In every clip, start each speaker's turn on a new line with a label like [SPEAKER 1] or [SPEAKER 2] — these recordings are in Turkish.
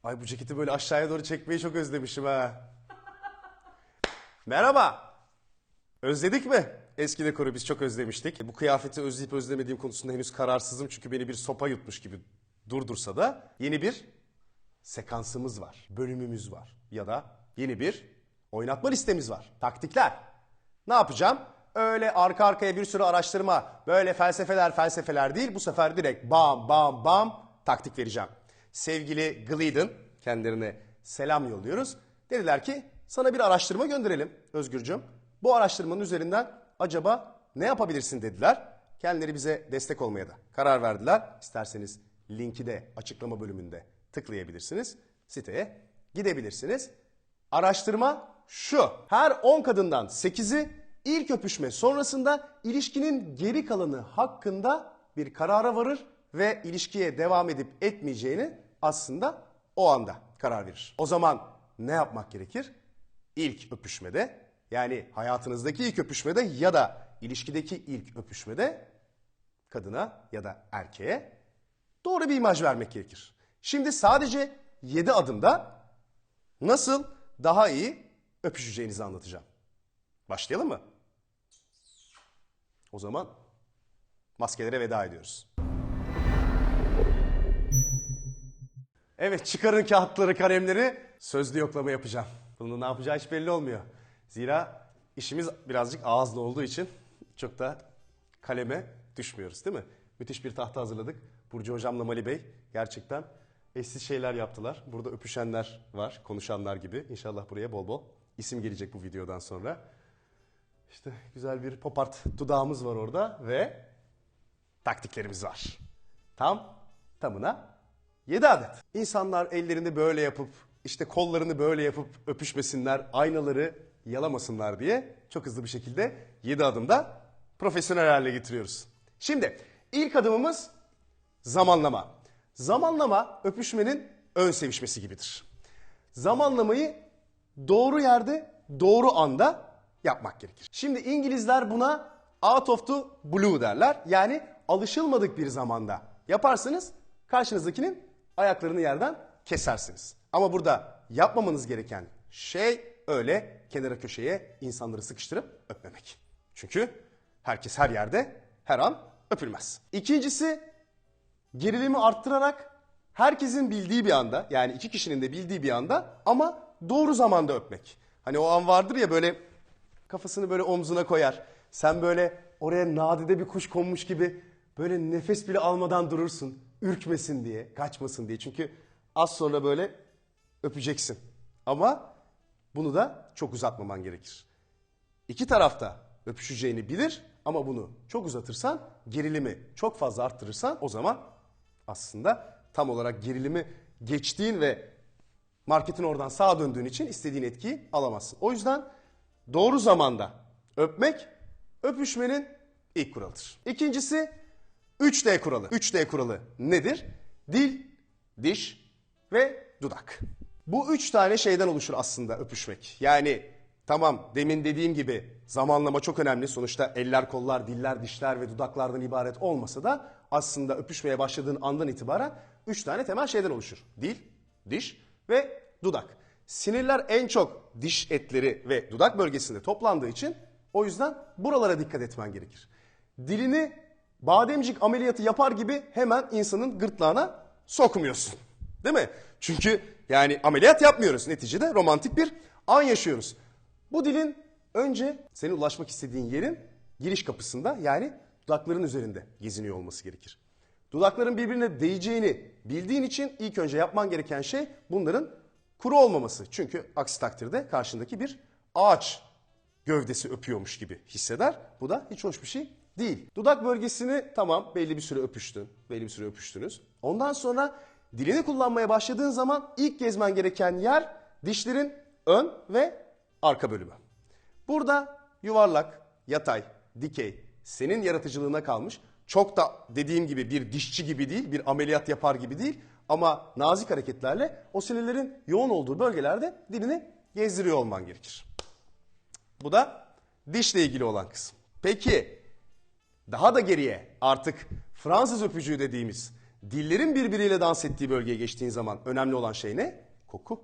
[SPEAKER 1] Ay bu ceketi böyle aşağıya doğru çekmeyi çok özlemişim ha. Merhaba. Özledik mi? Eski dekoru biz çok özlemiştik. Bu kıyafeti özleyip özlemediğim konusunda henüz kararsızım. Çünkü beni bir sopa yutmuş gibi durdursa da yeni bir sekansımız var. Bölümümüz var. Ya da yeni bir oynatma listemiz var. Taktikler. Ne yapacağım? Öyle arka arkaya bir sürü araştırma, böyle felsefeler değil. Bu sefer direkt bam bam bam taktik vereceğim. Sevgili Glidden, kendilerine selam yolluyoruz. Dediler ki sana bir araştırma gönderelim Özgürcüğüm. Bu araştırmanın üzerinden acaba ne yapabilirsin dediler. Kendileri bize destek olmaya da karar verdiler. İsterseniz linki de açıklama bölümünde tıklayabilirsiniz. Siteye gidebilirsiniz. Araştırma şu. Her 10 kadından 8'i ilk öpüşme sonrasında ilişkinin geri kalanı hakkında bir karara varır ve ilişkiye devam edip etmeyeceğini aslında o anda karar verir. O zaman ne yapmak gerekir? İlk öpüşmede, yani hayatınızdaki ilk öpüşmede ya da ilişkideki ilk öpüşmede kadına ya da erkeğe doğru bir imaj vermek gerekir. Şimdi sadece 7 adımda nasıl daha iyi öpüşeceğinizi anlatacağım. Başlayalım mı? O zaman maskelere veda ediyoruz. Evet, çıkarın kağıtları, kalemleri, sözlü yoklama yapacağım. Bunun ne yapacağı hiç belli olmuyor. Zira işimiz birazcık ağızlı olduğu için çok da kaleme düşmüyoruz, değil mi? Müthiş bir tahta hazırladık. Burcu Hocam'la Mali Bey gerçekten eşsiz şeyler yaptılar. Burada öpüşenler var, konuşanlar gibi. İnşallah buraya bol bol isim gelecek bu videodan sonra. İşte güzel bir pop art dudağımız var orada ve taktiklerimiz var. Tamına 7 adet. İnsanlar ellerini böyle yapıp, işte kollarını böyle yapıp öpüşmesinler, aynaları yalamasınlar diye çok hızlı bir şekilde 7 adımda profesyonel hale getiriyoruz. Şimdi ilk adımımız zamanlama. Zamanlama öpüşmenin ön sevişmesi gibidir. Zamanlamayı doğru yerde, doğru anda yapmak gerekir. Şimdi İngilizler buna out of the blue derler. Yani alışılmadık bir zamanda yaparsanız karşınızdakinin ayaklarını yerden kesersiniz. Ama burada yapmamanız gereken şey öyle kenara köşeye insanları sıkıştırıp öpmemek. Çünkü herkes her yerde her an öpülmez. İkincisi, gerilimi arttırarak herkesin bildiği bir anda, yani iki kişinin de bildiği bir anda ama doğru zamanda öpmek. Hani o an vardır ya, böyle kafasını böyle omzuna koyar. Sen böyle oraya nadide bir kuş konmuş gibi böyle nefes bile almadan durursun. Ürkmesin diye, kaçmasın diye. Çünkü az sonra böyle öpeceksin. Ama bunu da çok uzatmaman gerekir. İki tarafta öpüşeceğini bilir ama bunu çok uzatırsan, gerilimi çok fazla arttırırsan o zaman aslında tam olarak gerilimi geçtiğin ve marketin oradan sağa döndüğün için istediğin etkiyi alamazsın. O yüzden doğru zamanda öpmek öpüşmenin ilk kuralıdır. İkincisi 3D kuralı. 3D kuralı nedir? Dil, diş ve dudak. Bu 3 tane şeyden oluşur aslında öpüşmek. Yani tamam, demin dediğim gibi zamanlama çok önemli. Sonuçta eller, kollar, diller, dişler ve dudaklardan ibaret olmasa da aslında öpüşmeye başladığın andan itibaren 3 tane temel şeyden oluşur. Dil, diş ve dudak. Sinirler en çok diş etleri ve dudak bölgesinde toplandığı için o yüzden buralara dikkat etmen gerekir. Dilini bademcik ameliyatı yapar gibi hemen insanın gırtlağına sokmuyorsun. Değil mi? Çünkü yani ameliyat yapmıyoruz. Neticede romantik bir an yaşıyoruz. Bu dilin önce senin ulaşmak istediğin yerin giriş kapısında, yani dudakların üzerinde geziniyor olması gerekir. Dudakların birbirine değeceğini bildiğin için ilk önce yapman gereken şey bunların kuru olmaması. Çünkü aksi takdirde karşındaki bir ağaç gövdesi öpüyormuş gibi hisseder. Bu da hiç hoş bir şey değil. Dudak bölgesini tamam, belli bir süre öpüştün, belli bir süre öpüştünüz. Ondan sonra dilini kullanmaya başladığın zaman ilk gezmen gereken yer dişlerin ön ve arka bölümü. Burada yuvarlak, yatay, dikey, senin yaratıcılığına kalmış. Çok da dediğim gibi bir dişçi gibi değil, bir ameliyat yapar gibi değil. Ama nazik hareketlerle o sinirlerin yoğun olduğu bölgelerde dilini gezdiriyor olman gerekir. Bu da dişle ilgili olan kısım. Peki daha da geriye artık Fransız öpücüğü dediğimiz Dillerin birbiriyle dans ettiği bölgeye geçtiğin zaman önemli olan şey ne? Koku.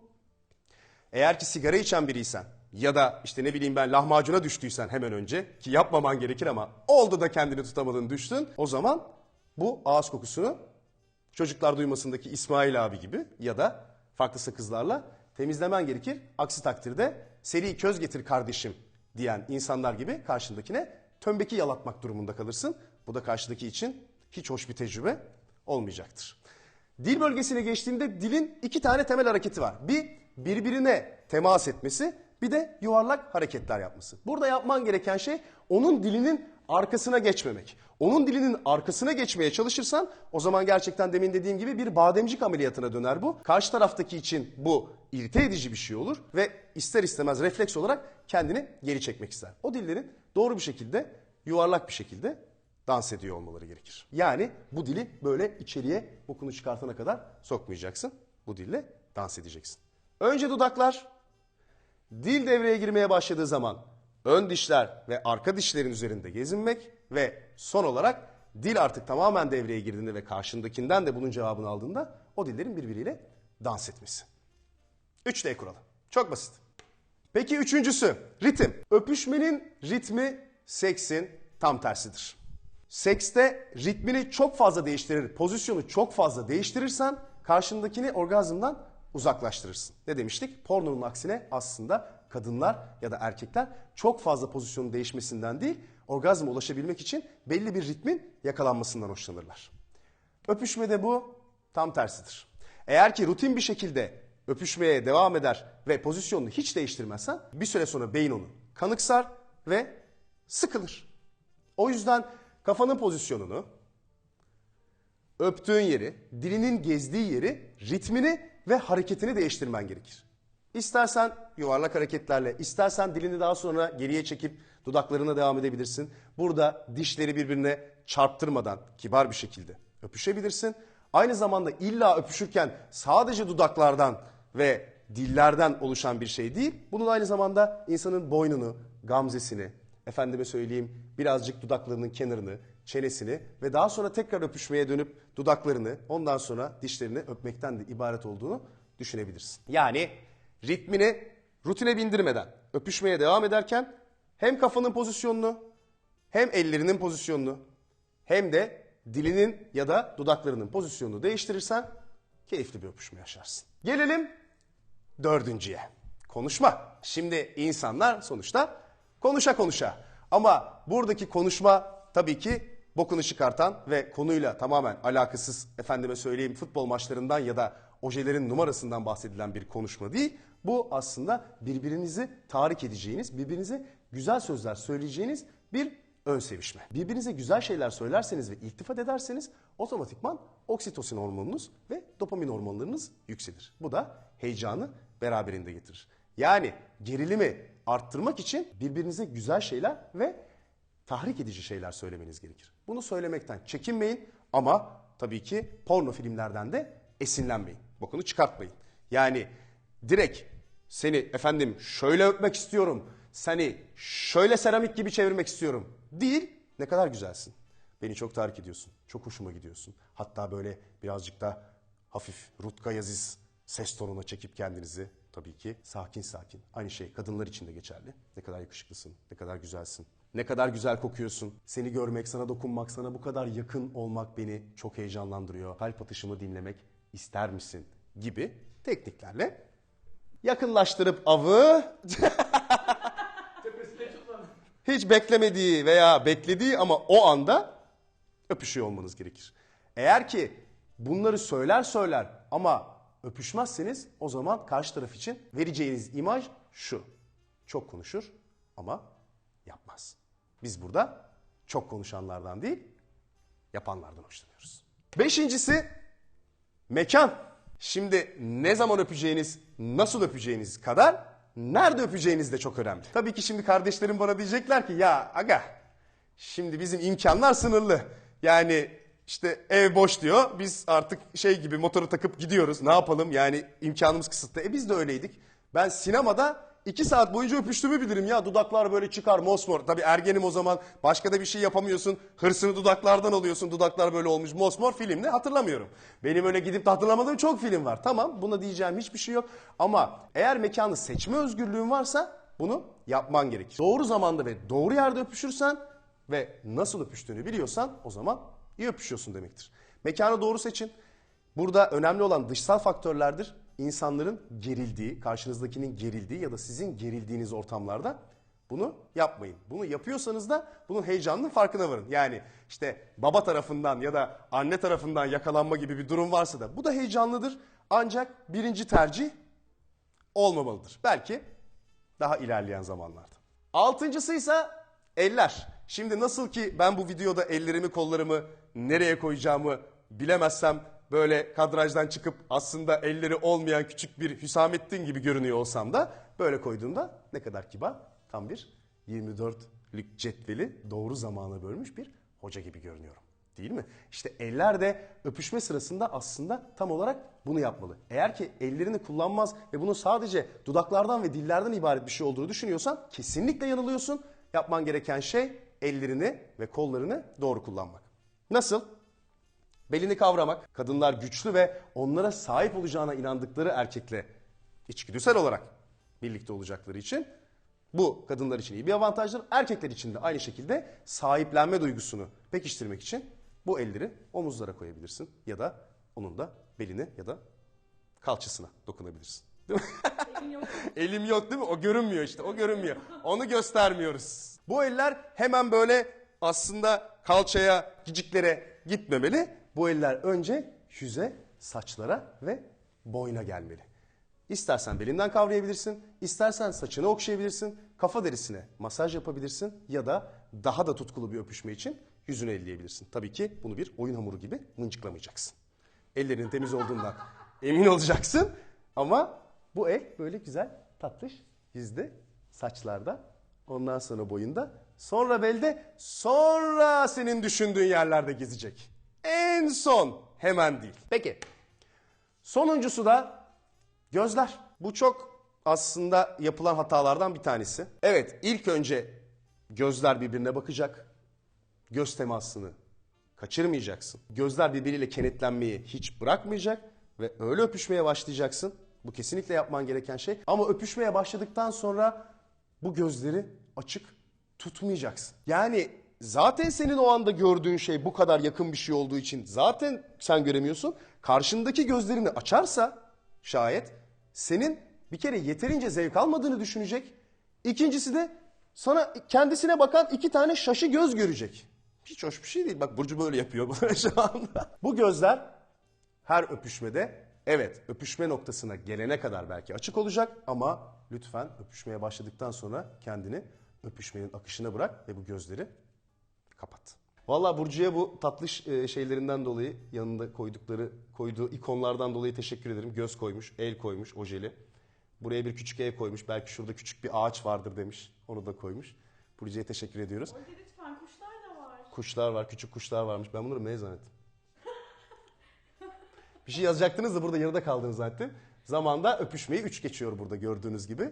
[SPEAKER 1] Eğer ki sigara içen biriysen ya da işte ne bileyim ben lahmacuna düştüysen hemen önce, ki yapmaman gerekir ama oldu da kendini tutamadın düştün, o zaman bu ağız kokusunu Çocuklar Duymasındaki İsmail abi gibi ya da farklı sakızlarla temizlemen gerekir. Aksi takdirde seri köz getir kardeşim diyen insanlar gibi karşındakine tömbeki yalatmak durumunda kalırsın. Bu da karşıdaki için hiç hoş bir tecrübe olmayacaktır. Dil bölgesine geçtiğinde dilin iki tane temel hareketi var. Bir, birbirine temas etmesi, bir de yuvarlak hareketler yapması. Burada yapman gereken şey onun dilinin arkasına geçmemek. Onun dilinin arkasına geçmeye çalışırsan o zaman gerçekten demin dediğim gibi bir bademcik ameliyatına döner bu. Karşı taraftaki için bu irite edici bir şey olur ve ister istemez refleks olarak kendini geri çekmek ister. O dillerin doğru bir şekilde, yuvarlak bir şekilde dans ediyor olmaları gerekir. Yani bu dili böyle içeriye bokunu çıkartana kadar sokmayacaksın. Bu dille dans edeceksin. Önce dudaklar. Dil devreye girmeye başladığı zaman ön dişler ve arka dişlerin üzerinde gezinmek ve son olarak dil artık tamamen devreye girdiğinde ve karşındakinden de bunun cevabını aldığında o dillerin birbiriyle dans etmesi. 3D kuralı. Çok basit. Peki üçüncüsü ritim. Öpüşmenin ritmi seksin tam tersidir. Sekste ritmini çok fazla değiştirir, pozisyonu çok fazla değiştirirsen karşındakini orgazmdan uzaklaştırırsın. Ne demiştik? Pornonun aksine aslında kadınlar ya da erkekler çok fazla pozisyonun değişmesinden değil, orgazma ulaşabilmek için belli bir ritmin yakalanmasından hoşlanırlar. Öpüşmede bu tam tersidir. Eğer ki rutin bir şekilde öpüşmeye devam eder ve pozisyonunu hiç değiştirmezsen bir süre sonra beyin onu kanıksar ve sıkılır. O yüzden kafanın pozisyonunu, öptüğün yeri, dilinin gezdiği yeri, ritmini ve hareketini değiştirmen gerekir. İstersen yuvarlak hareketlerle, istersen dilini daha sonra geriye çekip dudaklarına devam edebilirsin. Burada dişleri birbirine çarptırmadan kibar bir şekilde öpüşebilirsin. Aynı zamanda illa öpüşürken sadece dudaklardan ve dillerden oluşan bir şey değil. Bunun aynı zamanda insanın boynunu, gamzesini, efendime söyleyeyim birazcık dudaklarının kenarını, çenesini ve daha sonra tekrar öpüşmeye dönüp dudaklarını, ondan sonra dişlerini öpmekten de ibaret olduğunu düşünebilirsin. Yani ritmini rutine bindirmeden öpüşmeye devam ederken hem kafanın pozisyonunu, hem ellerinin pozisyonunu, hem de dilinin ya da dudaklarının pozisyonunu değiştirirsen keyifli bir öpüşme yaşarsın. Gelelim dördüncüye. Konuşma. Şimdi insanlar sonuçta konuşa konuşa. Ama buradaki konuşma tabii ki bokunu çıkartan ve konuyla tamamen alakasız, efendime söyleyeyim futbol maçlarından ya da ojelerin numarasından bahsedilen bir konuşma değil. Bu aslında birbirinizi tahrik edeceğiniz, birbirinize güzel sözler söyleyeceğiniz bir ön sevişme. Birbirinize güzel şeyler söylerseniz ve iltifat ederseniz otomatikman oksitosin hormonunuz ve dopamin hormonlarınız yükselir. Bu da heyecanı beraberinde getirir. Yani gerilimi arttırmak için birbirinize güzel şeyler ve tahrik edici şeyler söylemeniz gerekir. Bunu söylemekten çekinmeyin ama tabii ki porno filmlerden de esinlenmeyin. Bokunu çıkartmayın. Yani direkt seni efendim şöyle öpmek istiyorum, seni şöyle seramik gibi çevirmek istiyorum değil, ne kadar güzelsin. Beni çok tahrik ediyorsun, çok hoşuma gidiyorsun. Hatta böyle birazcık da hafif Rutka Yaziz ses tonuna çekip kendinizi tabii ki sakin sakin. Aynı şey kadınlar için de geçerli. Ne kadar yakışıklısın, ne kadar güzelsin. Ne kadar güzel kokuyorsun. Seni görmek, sana dokunmak, sana bu kadar yakın olmak beni çok heyecanlandırıyor. Kalp atışımı dinlemek ister misin gibi tekniklerle yakınlaştırıp avı hiç beklemediği veya beklediği ama o anda öpüşüyor olmanız gerekir. Eğer ki bunları söyler ama öpüşmezseniz o zaman karşı taraf için vereceğiniz imaj şu: çok konuşur ama yapmaz. Biz burada çok konuşanlardan değil, yapanlardan hoşlanıyoruz. Beşincisi mekan. Şimdi ne zaman öpeceğiniz, nasıl öpeceğiniz kadar nerede öpeceğiniz de çok önemli. Tabii ki şimdi kardeşlerim bana diyecekler ki ya aga şimdi bizim imkanlar sınırlı. Yani işte ev boş diyor. Biz artık şey gibi motoru takıp gidiyoruz. Ne yapalım yani imkanımız kısıtlı. Biz de öyleydik. Ben sinemada 2 saat boyunca öpüştüğümü bilirim ya. Dudaklar böyle çıkar mosmor. Tabii ergenim o zaman, başka da bir şey yapamıyorsun. Hırsını dudaklardan alıyorsun. Dudaklar böyle olmuş mosmor, film ne hatırlamıyorum. Benim öyle gidip de hatırlamadığım çok film var. Tamam, buna diyeceğim hiçbir şey yok. Ama eğer mekanı seçme özgürlüğün varsa bunu yapman gerekir. Doğru zamanda ve doğru yerde öpüşürsen ve nasıl öpüştüğünü biliyorsan o zaman iyi öpüşüyorsun demektir. Mekanı doğru seçin. Burada önemli olan dışsal faktörlerdir. İnsanların gerildiği, karşınızdakinin gerildiği ya da sizin gerildiğiniz ortamlarda bunu yapmayın. Bunu yapıyorsanız da bunun heyecanının farkına varın. Yani işte baba tarafından ya da anne tarafından yakalanma gibi bir durum varsa da bu da heyecanlıdır. Ancak birinci tercih olmamalıdır. Belki daha ilerleyen zamanlarda. Altıncısı ise eller. Şimdi nasıl ki ben bu videoda ellerimi kollarımı nereye koyacağımı bilemezsem böyle kadrajdan çıkıp aslında elleri olmayan küçük bir Hüsamettin gibi görünüyor olsam da böyle koyduğumda ne kadar kibar, tam bir 24'lük cetveli doğru zamana bölmüş bir hoca gibi görünüyorum. Değil mi? İşte eller de öpüşme sırasında aslında tam olarak bunu yapmalı. Eğer ki ellerini kullanmaz ve bunun sadece dudaklardan ve dillerden ibaret bir şey olduğunu düşünüyorsan kesinlikle yanılıyorsun. Yapman gereken şey ellerini ve kollarını doğru kullanmak. Nasıl? Belini kavramak. Kadınlar güçlü ve onlara sahip olacağına inandıkları erkekle içgüdüsel olarak birlikte olacakları için bu kadınlar için iyi bir avantajdır. Erkekler için de aynı şekilde sahiplenme duygusunu pekiştirmek için bu elleri omuzlara koyabilirsin. Ya da onun da beline ya da kalçasına dokunabilirsin. Değil mi?
[SPEAKER 2] Elim yok.
[SPEAKER 1] Elim yok değil mi? O görünmüyor işte. O görünmüyor. Onu göstermiyoruz. Bu eller hemen böyle aslında kalçaya, ciciklere gitmemeli. Bu eller önce yüze, saçlara ve boyna gelmeli. İstersen belinden kavrayabilirsin, istersen saçını okşayabilirsin, kafa derisine masaj yapabilirsin ya da daha da tutkulu bir öpüşme için yüzünü elleyebilirsin. Tabii ki bunu bir oyun hamuru gibi mıncıklamayacaksın. Ellerinin temiz olduğundan emin olacaksın ama bu el böyle güzel, tatlış, yüzde, saçlarda, ondan sonra boyunda, sonra belde, sonra senin düşündüğün yerlerde gezecek. En son, hemen değil. Peki, sonuncusu da gözler. Bu çok aslında yapılan hatalardan bir tanesi. Evet, ilk önce gözler birbirine bakacak. Göz temasını kaçırmayacaksın. Gözler birbiriyle kenetlenmeyi hiç bırakmayacak ve öyle öpüşmeye başlayacaksın. Bu kesinlikle yapman gereken şey. Ama öpüşmeye başladıktan sonra bu gözleri açık tutmayacaksın. Yani zaten senin o anda gördüğün şey bu kadar yakın bir şey olduğu için zaten sen göremiyorsun. Karşındaki gözlerini açarsa şayet senin bir kere yeterince zevk almadığını düşünecek. İkincisi de sana kendisine bakan 2 tane şaşı göz görecek. Hiç hoş bir şey değil. Bak Burcu böyle yapıyor şu anda. Bu gözler her öpüşmede evet öpüşme noktasına gelene kadar belki açık olacak ama lütfen öpüşmeye başladıktan sonra kendini öpüşmenin akışına bırak ve bu gözleri kapat. Vallahi Burcu'ya bu tatlış şeylerinden dolayı yanında koyduğu ikonlardan dolayı teşekkür ederim. Göz koymuş, el koymuş, ojeli. Buraya bir küçük ev koymuş. Belki şurada küçük bir ağaç vardır demiş. Onu da koymuş. Burcu'ya teşekkür ediyoruz.
[SPEAKER 2] Orada lütfen kuşlar da var.
[SPEAKER 1] Kuşlar var, küçük kuşlar varmış. Ben bunları ne zannettim? Bir şey yazacaktınız da burada yarıda kaldınız zaten. Zamanda öpüşmeyi 3 geçiyor burada gördüğünüz gibi.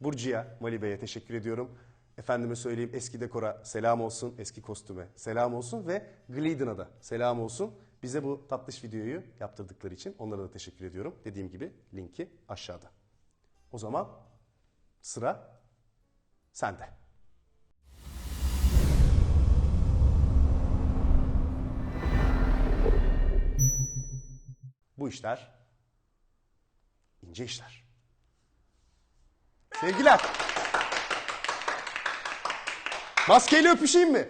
[SPEAKER 1] Burcu'ya, Mali Bey'e teşekkür ediyorum. Efendime söyleyeyim eski dekora selam olsun, eski kostüme selam olsun ve Gliden'a da selam olsun. Bize bu tatlış videoyu yaptırdıkları için onlara da teşekkür ediyorum. Dediğim gibi linki aşağıda. O zaman sıra sende. Bu işler ince işler. Sevgiler. Maskeyle öpüşeyim mi?